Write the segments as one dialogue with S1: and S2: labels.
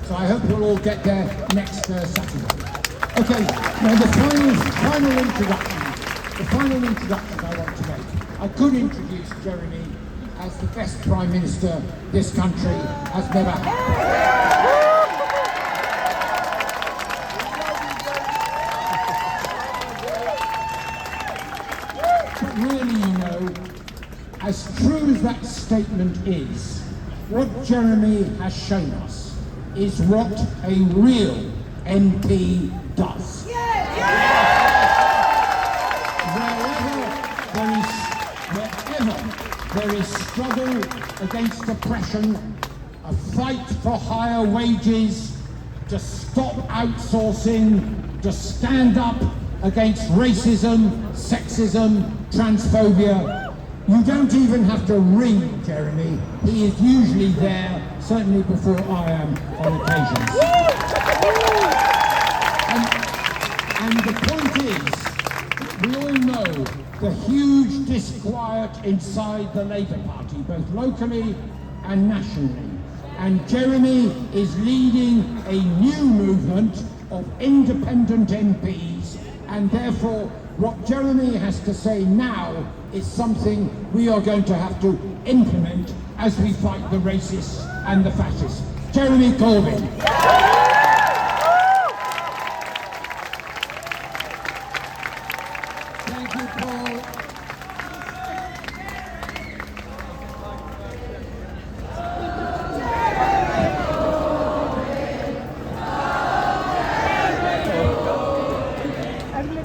S1: So I hope you'll all get there next Saturday. Okay, now the final introduction I want to make. I could introduce Jeremy as the best Prime Minister this country has never had. Really, you know, as true as that statement is, what Jeremy has shown us is what a real MP does. Wherever there is struggle against oppression, a fight for higher wages, to stop outsourcing, to stand up against racism, sexism, transphobia. You don't even have to ring Jeremy. He is usually there, certainly before I am on occasions. And the point is, we all know the huge disquiet inside the Labour Party, both locally and nationally. And Jeremy is leading a new movement of independent MPs, and therefore what Jeremy has to say now is something we are going to have to implement as we fight the racists and the fascists. Jeremy Corbyn. Thank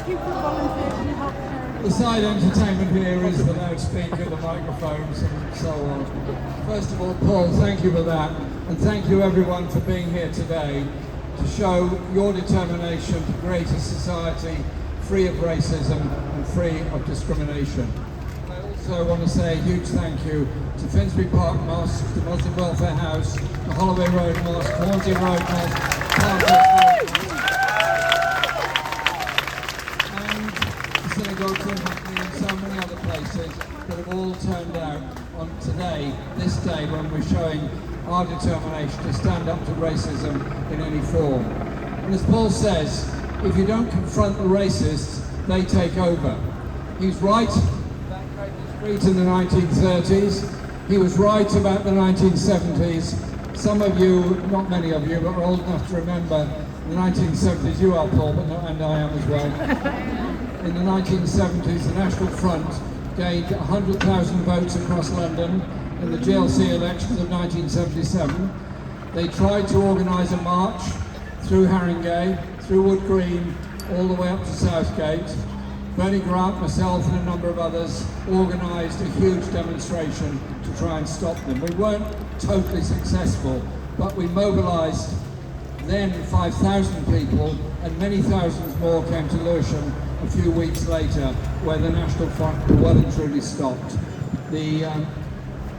S1: you, Paul.
S2: The side entertainment here is the loudspeaker, the microphones and so on. First of all, Paul, thank you for that, and thank you everyone for being here today to show your determination to create a society free of racism and free of discrimination. I also want to say a huge thank you to Finsbury Park Mosque, the Muslim Welfare House, the Holloway Road Mosque, Hornsey Road Mosque, and so many other places that have all turned out on today, this day, when we're showing our determination to stand up to racism in any form. And as Paul says, if you don't confront the racists, they take over. He's right about Corbyn Street in the 1930s. He was right about the 1970s. Some of you, not many of you, but are old enough to remember the 1970s. You are, Paul, but and I am as well. In the 1970s, the National Front gained 100,000 votes across London in the GLC elections of 1977. They tried to organise a march through Haringey, through Wood Green, all the way up to Southgate. Bernie Grant, myself and a number of others organised a huge demonstration to try and stop them. We weren't totally successful, but we mobilised then 5,000 people, and many thousands more came to Lewisham a few weeks later, where the National Front well and truly stopped. The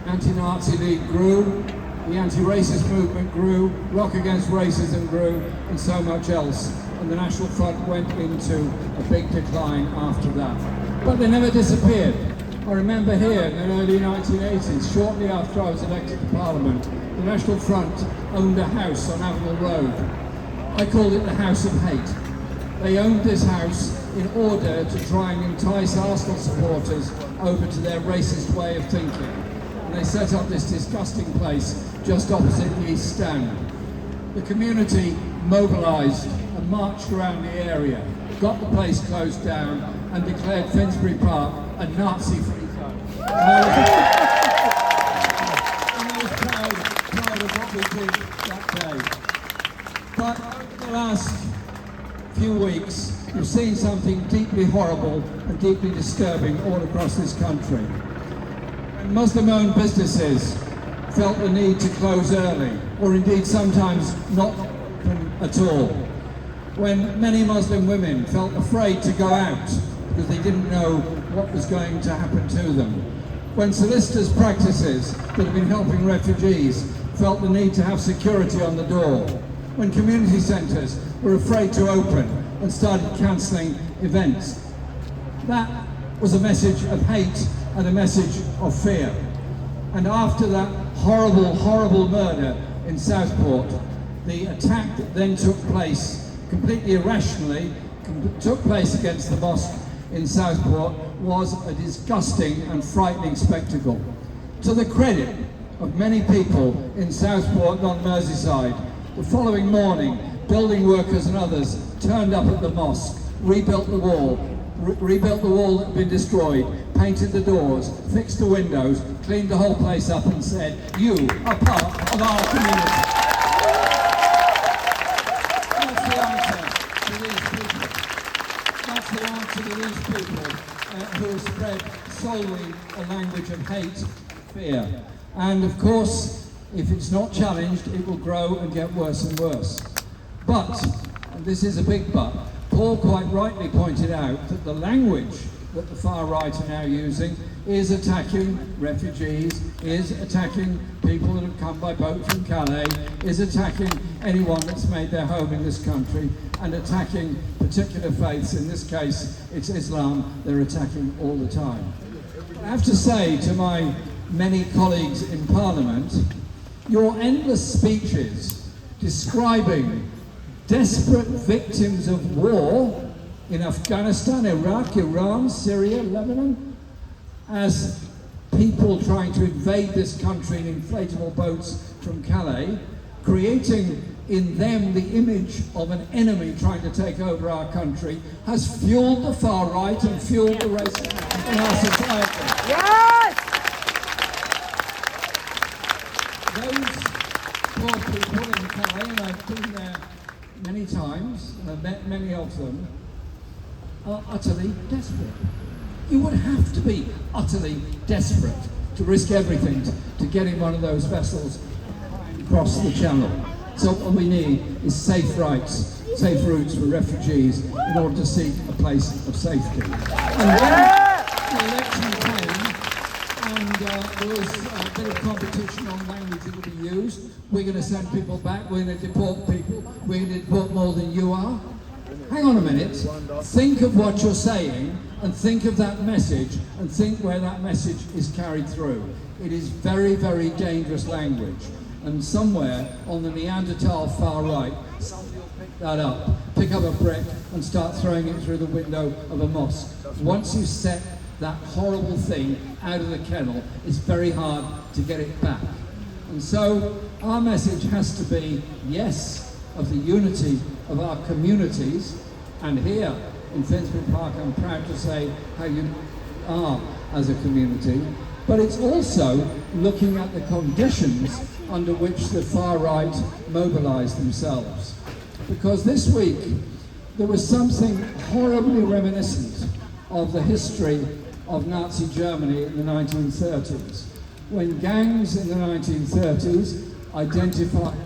S2: anti-Nazi League grew, the anti-racist movement grew, Rock Against Racism grew, and so much else. And the National Front went into a big decline after that. But they never disappeared. I remember here in the early 1980s, shortly after I was elected to Parliament, the National Front owned a house on Avenel Road. I called it the House of Hate. They owned this house in order to try and entice Arsenal supporters over to their racist way of thinking. And they set up this disgusting place just opposite the East Stand. The community mobilised and marched around the area, got the place closed down, and declared Finsbury Park a Nazi-free zone. And I was proud of what we did that day. But over the last few weeks, we've seen something deeply horrible and deeply disturbing all across this country. When Muslim-owned businesses felt the need to close early, or indeed sometimes not open at all. When many Muslim women felt afraid to go out because they didn't know what was going to happen to them. When solicitors' practices that have been helping refugees felt the need to have security on the door. When community centres were afraid to open and started cancelling events. That was a message of hate and a message of fear. And after that horrible, horrible murder in Southport, The attack that then took place completely irrationally, took place against the mosque in Southport, was a disgusting and frightening spectacle. To the credit of many people in Southport on Merseyside, the following morning, building workers and others turned up at the mosque, rebuilt the wall, rebuilt the wall that had been destroyed, painted the doors, fixed the windows, cleaned the whole place up and said, "You are part of our community." That's the answer to these people. That's the answer to these people who have spread solely a language of hate, fear. And of course, if it's not challenged, it will grow and get worse and worse. But, and this is a big but, Paul quite rightly pointed out that the language that the far right are now using is attacking refugees, is attacking people that have come by boat from Calais, is attacking anyone that's made their home in this country, and attacking particular faiths. In this case, it's Islam. They're attacking all the time. I have to say to my many colleagues in Parliament, your endless speeches describing desperate victims of war in Afghanistan, Iraq, Iran, Syria, Lebanon, as people trying to invade this country in inflatable boats from Calais, creating in them the image of an enemy trying to take over our country, has fueled the far right and fueled the racism in our society.
S3: Yes!
S2: Those poor people in Calais, and I've been there many times, and I've met many of them, are utterly desperate. You would have to be utterly desperate to risk everything to get in one of those vessels across the channel. So what we need is safe routes for refugees in order to seek a place of safety. And when the election came, and there was a bit of competition on language that would be used, we're going to send people back, we're going to deport people, we're going to deport more than you are. Hang on a minute, think of what you're saying and think of that message and think where that message is carried through. It is very, very dangerous language. And somewhere on the Neanderthal far right, somebody will pick that up, pick up a brick and start throwing it through the window of a mosque. Once you set that horrible thing out of the kennel, it's very hard to get it back. And so our message has to be, yes, of the unity of our communities, and here in Finsbury Park I'm proud to say how you are as a community, but it's also looking at the conditions under which the far right mobilise themselves. Because this week there was something horribly reminiscent of the history of Nazi Germany in the 1930s, when gangs in the 1930s identified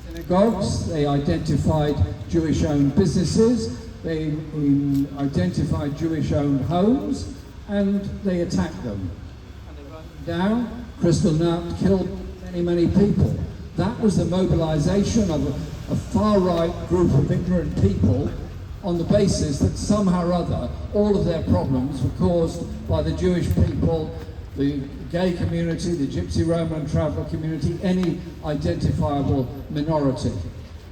S2: synagogues, they identified Jewish-owned businesses, they identified Jewish-owned homes, and they attacked them. And they burned them down. Kristallnacht killed many people. That was the mobilization of a far-right group of ignorant people on the basis that somehow or other all of their problems were caused by the Jewish people, the gay community, the Gypsy Roman traveller community, any identifiable minority.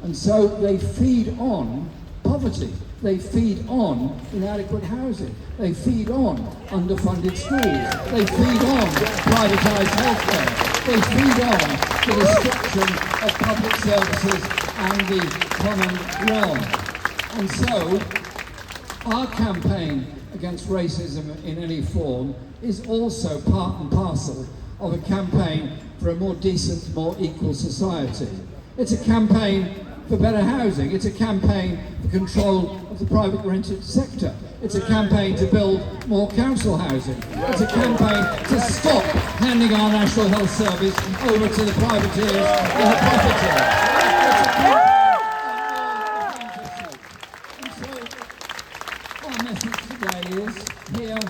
S2: And so they feed on poverty. They feed on inadequate housing. They feed on underfunded schools. They feed on privatised healthcare. They feed on the destruction of public services and the common realm. And so our campaign against racism in any form is also part and parcel of a campaign for a more decent, more equal society. It's a campaign for better housing. It's a campaign for control of the private rented sector. It's a campaign to build more council housing. It's a campaign to stop handing our National Health Service over to the privateers or the profiteers. And so our message today is, here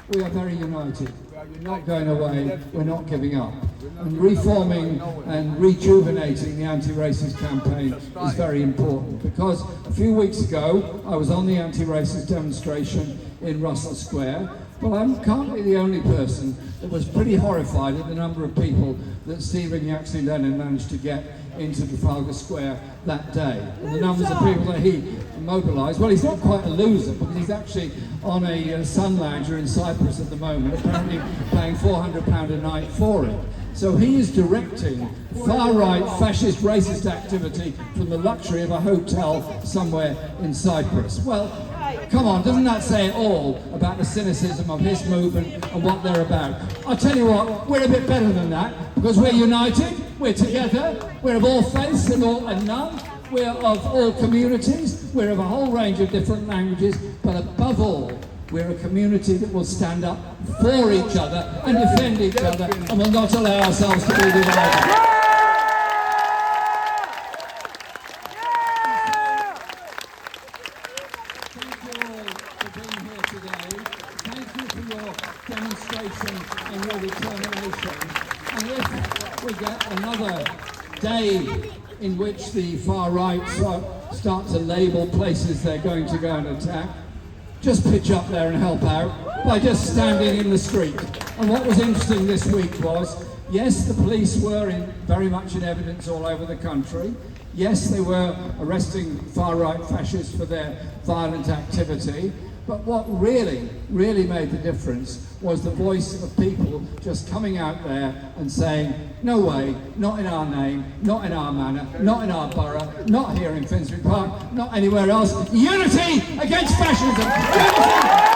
S2: we are very united. We're not going away, we're not giving up. And reforming and rejuvenating the anti-racist campaign is very important, because a few weeks ago I was on the anti-racist demonstration in Russell Square, but I can't be the only person that was pretty horrified at the number of people that Stephen Yaxley Lennon managed to get into Trafalgar Square that day. And the numbers of people that he mobilised, well, he's not quite a loser because he's actually on a sun lounger in Cyprus at the moment, apparently paying £400 a night for it. So he is directing far-right, fascist, racist activity from the luxury of a hotel somewhere in Cyprus. Well, come on, doesn't that say it all about the cynicism of his movement and what they're about? I'll tell you what, we're a bit better than that, because we're united, we're together, we're of all faiths and none, we're of all communities, we're of a whole range of different languages, but above all, we're a community that will stand up for each other and defend each other and will not allow ourselves to be divided. Demonstration and your determination. And if we get another day in which the far right start to label places they're going to go and attack, just pitch up there and help out by just standing in the street. And what was interesting this week was, yes, the police were very much in evidence all over the country. Yes, they were arresting far-right fascists for their violent activity. But what really, really made the difference was the voice of people just coming out there and saying, no way, not in our name, not in our manner, not in our borough, not here in Finsbury Park, not anywhere else. Unity against fascism! Unity!